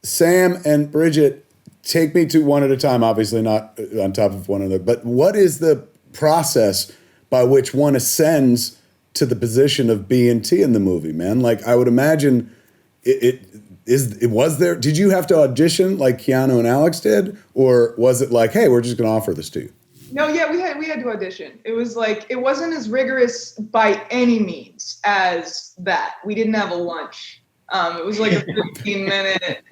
Sam and Brigette, take me to one at a time, obviously not on top of one another, but what is the process by which one ascends to the position of B and T in the movie, man? Like, I would imagine did you have to audition like Keanu and Alex did? Or was it like, hey, we're just going to offer this to you? No, yeah, we had to audition. It was like, it wasn't as rigorous by any means as that. We didn't have a lunch. It was like a 15-minute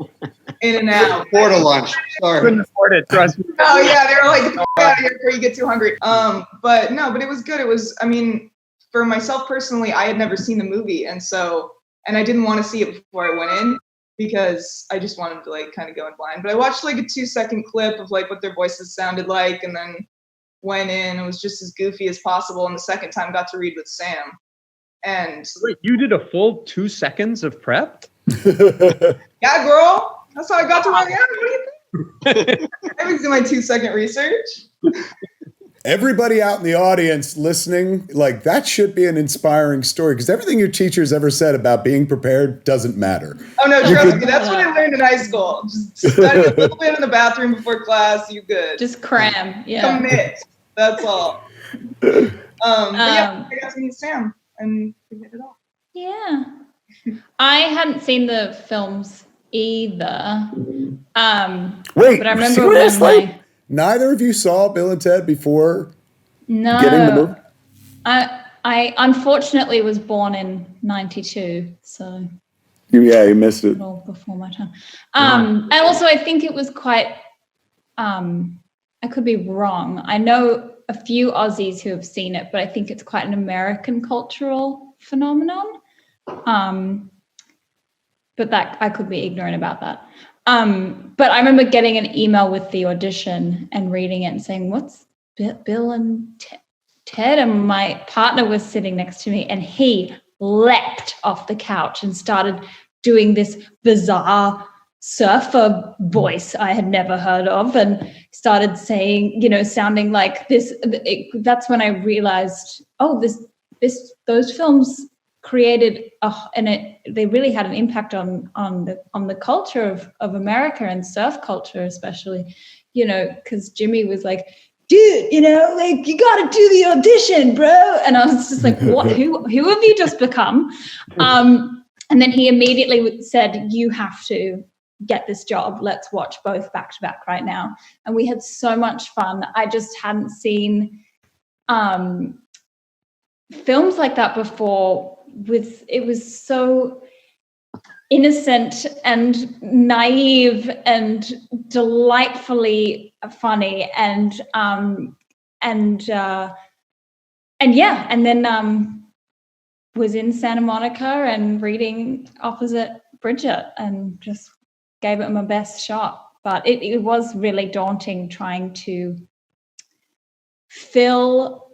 in and out. Afford a lunch. Sorry. Couldn't afford it, trust me. Oh yeah, they were like, get the fuck out of here before you get too hungry. But it was good. It was, I mean, for myself personally, I had never seen the movie, and I didn't want to see it before I went in because I just wanted to like kind of go in blind. But I watched like a 2-second clip of like what their voices sounded like, and then went in. It was just as goofy as possible. And the second time, got to read with Sam. And wait, you did a full 2 seconds of prep? Yeah, girl. That's how I got to where I am. What do you think? I was doing my 2-second research. Everybody out in the audience listening, like, that should be an inspiring story, because everything your teachers ever said about being prepared doesn't matter. Oh no, trust me. That's what I learned in high school. Just study a little bit in the bathroom before class. You good? Just cram. Yeah. Commit. That's all. But yeah, I got to meet Sam. And we hit it off. Yeah. I hadn't seen the films either. Wait, but I remember seriously? Neither of you saw Bill and Ted before getting the movie? I unfortunately was born in 92, so you missed it. all before my time. And also I think it was quite I could be wrong. I know a few Aussies who have seen it, but I think it's quite an American cultural phenomenon. But that I could be ignorant about that. But I remember getting an email with the audition and reading it and saying, "What's Bill and Ted?" And my partner was sitting next to me, and he leapt off the couch and started doing this bizarre surfer voice I had never heard of, and started saying, sounding like this. That's when I realized, those films created they really had an impact on the culture of America and surf culture, especially, because Jimmy was like, dude, like, you got to do the audition, bro. And I was just like, what? Who have you just become? And then he immediately said, you have to get this job. Let's watch both back to back right now. And we had so much fun. I just hadn't seen films like that before. It was so innocent and naive and delightfully funny, and then was in Santa Monica and reading opposite Brigette and just gave it my best shot. But it was really daunting trying to fill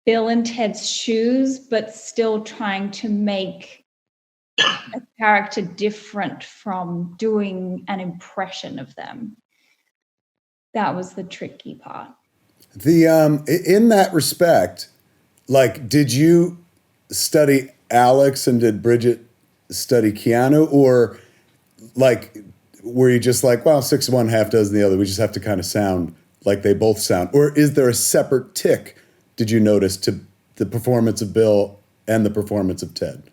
Bill and Ted's shoes, but still trying to make a character different from doing an impression of them. That was the tricky part. In that respect, like, did you study Alex and did Brigette study Keanu, or like, were you just like, well, 6 of one, half dozen the other, we just have to kind of sound like they both sound? Or is there a separate tick, did you notice, to the performance of Bill and the performance of Ted?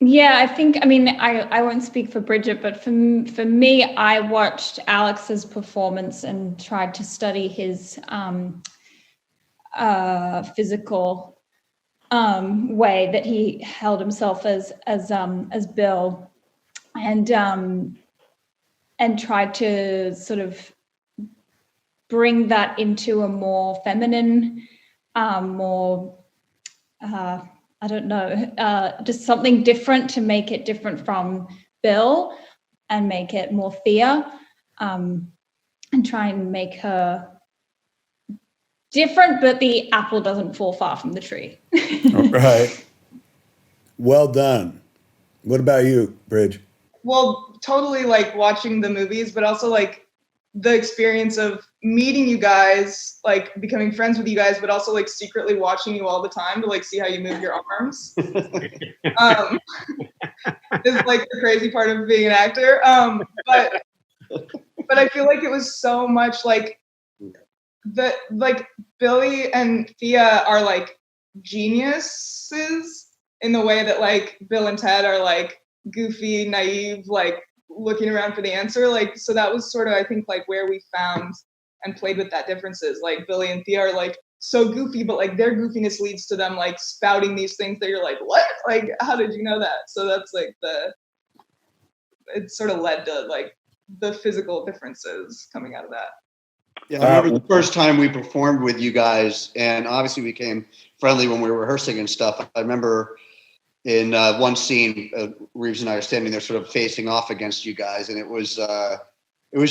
Yeah, I won't speak for Brigette, but for me, I watched Alex's performance and tried to study his physical way that he held himself as Bill, and tried to sort of bring that into a more feminine, just something different, to make it different from Bill and make it more Thea, and try and make her different, but the apple doesn't fall far from the tree. Right. Well done. What about you, Bridge? Well, totally like watching the movies, but also like the experience of meeting you guys, like becoming friends with you guys, but also like secretly watching you all the time to like see how you move your arms. Is like the crazy part of being an actor. But I feel like it was so much like Billy and Thea are like geniuses in the way that like Bill and Ted are like goofy, naive, like looking around for the answer. Like, so that was sort of, I think, like where we found and played with that differences. Like Billy and Thea are like so goofy, but like their goofiness leads to them like spouting these things that you're like, what? Like, how did you know that? So that's like it sort of led to like the physical differences coming out of that. Yeah, I remember the first time we performed with you guys, and obviously we became friendly when we were rehearsing and stuff. I remember in one scene, Reeves and I are standing there sort of facing off against you guys, and it was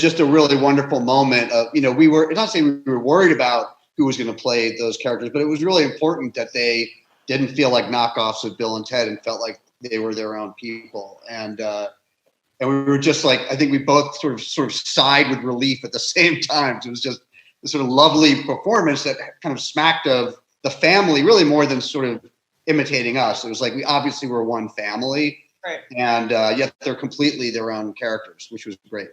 just a really wonderful moment of, you know, we were, not saying we were worried about who was going to play those characters, but it was really important that they didn't feel like knockoffs of Bill and Ted and felt like they were their own people. And we were just like, I think we both sort of sighed with relief at the same time. So it was just a sort of lovely performance that kind of smacked of the family, really more than sort of imitating us. It was like, we obviously were one family, right? And yet they're completely their own characters, which was great.